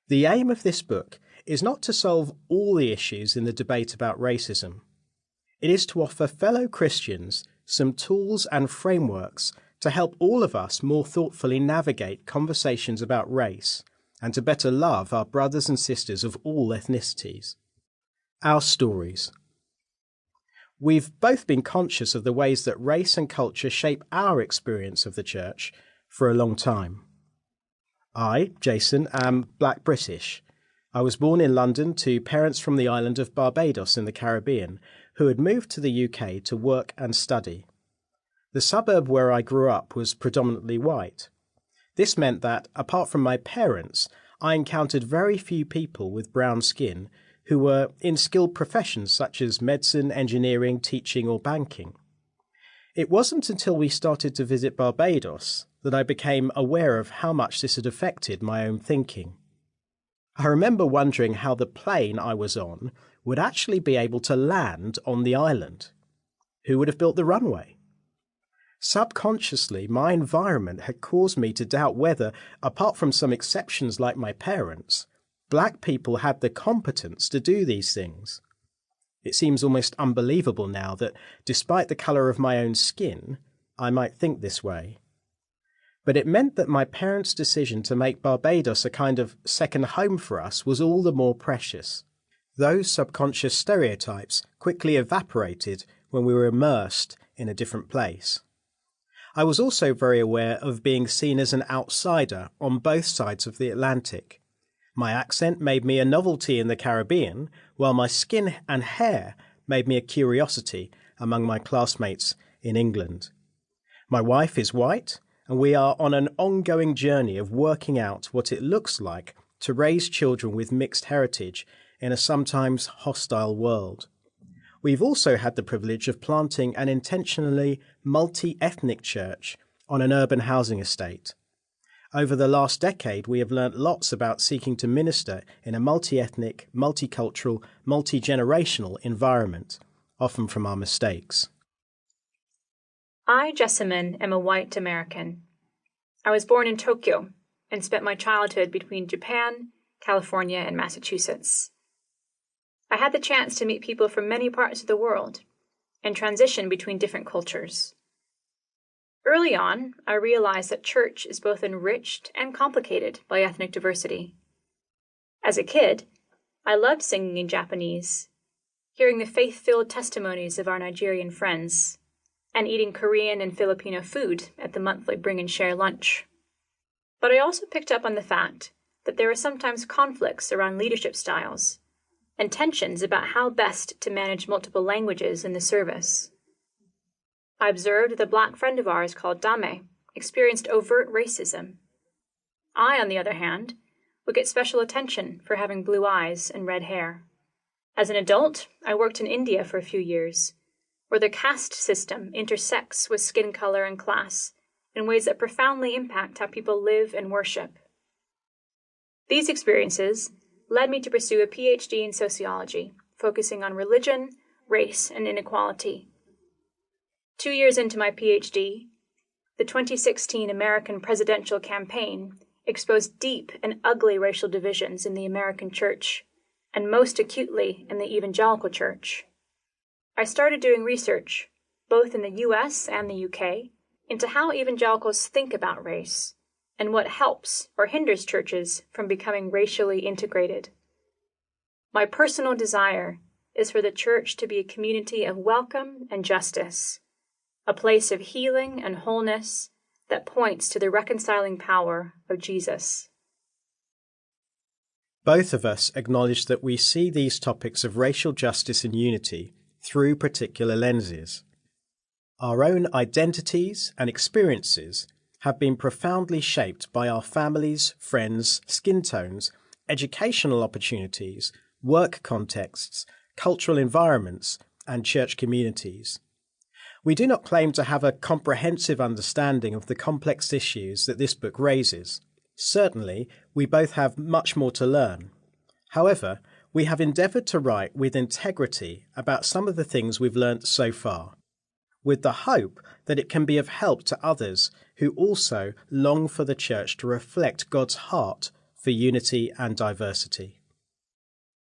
The aim of this book is not to solve all the issues in the debate about racism. It is to offer fellow Christians some tools and frameworks to help all of us more thoughtfully navigate conversations about race and to better love our brothers and sisters of all ethnicities. Our stories. We've both been conscious of the ways that race and culture shape our experience of the church for a long time. I, Jason, am Black British. I was born in London to parents from the island of Barbados in the Caribbean who had moved to the UK to work and study. The suburb where I grew up was predominantly white. This meant that, apart from my parents, I encountered very few people with brown skin who were in skilled professions such as medicine, engineering, teaching or banking. It wasn't until we started to visit Barbados that I became aware of how much this had affected my own thinking. I remember wondering how the plane I was on would actually be able to land on the island. Who would have built the runway? Subconsciously, my environment had caused me to doubt whether, apart from some exceptions like my parents, black people had the competence to do these things. It seems almost unbelievable now that, despite the colour of my own skin, I might think this way. But it meant that my parents' decision to make Barbados a kind of second home for us was all the more precious. Those subconscious stereotypes quickly evaporated when we were immersed in a different place. I was also very aware of being seen as an outsider on both sides of the Atlantic. My accent made me a novelty in the Caribbean, while my skin and hair made me a curiosity among my classmates in England. My wife is white, and we are on an ongoing journey of working out what it looks like to raise children with mixed heritage in a sometimes hostile world. We've also had the privilege of planting an intentionally multi-ethnic church on an urban housing estate. Over the last decade, we have learnt lots about seeking to minister in a multi-ethnic, multicultural, multi-generational environment, often from our mistakes. I, Jessamin, am a white American. I was born in Tokyo and spent my childhood between Japan, California, and Massachusetts. I had the chance to meet people from many parts of the world and transition between different cultures. Early on, I realized that church is both enriched and complicated by ethnic diversity. As a kid, I loved singing in Japanese, hearing the faith-filled testimonies of our Nigerian friends, and eating Korean and Filipino food at the monthly Bring and Share lunch. But I also picked up on the fact that there are sometimes conflicts around leadership styles and tensions about how best to manage multiple languages in the service. I observed that a black friend of ours called Dame experienced overt racism. I, on the other hand, would get special attention for having blue eyes and red hair. As an adult, I worked in India for a few years, where the caste system intersects with skin color and class in ways that profoundly impact how people live and worship. These experiences led me to pursue a PhD in sociology, focusing on religion, race, and inequality. 2 years into my PhD, the 2016 American presidential campaign exposed deep and ugly racial divisions in the American church, and most acutely in the evangelical church. I started doing research, both in the US and the UK, into how evangelicals think about race, and what helps or hinders churches from becoming racially integrated. My personal desire is for the church to be a community of welcome and justice, a place of healing and wholeness that points to the reconciling power of Jesus. Both of us acknowledge that we see these topics of racial justice and unity through particular lenses. Our own identities and experiences have been profoundly shaped by our families, friends, skin tones, educational opportunities, work contexts, cultural environments, and church communities. We do not claim to have a comprehensive understanding of the complex issues that this book raises. Certainly, we both have much more to learn. However, we have endeavoured to write with integrity about some of the things we've learnt so far, with the hope that it can be of help to others who also long for the church to reflect God's heart for unity and diversity.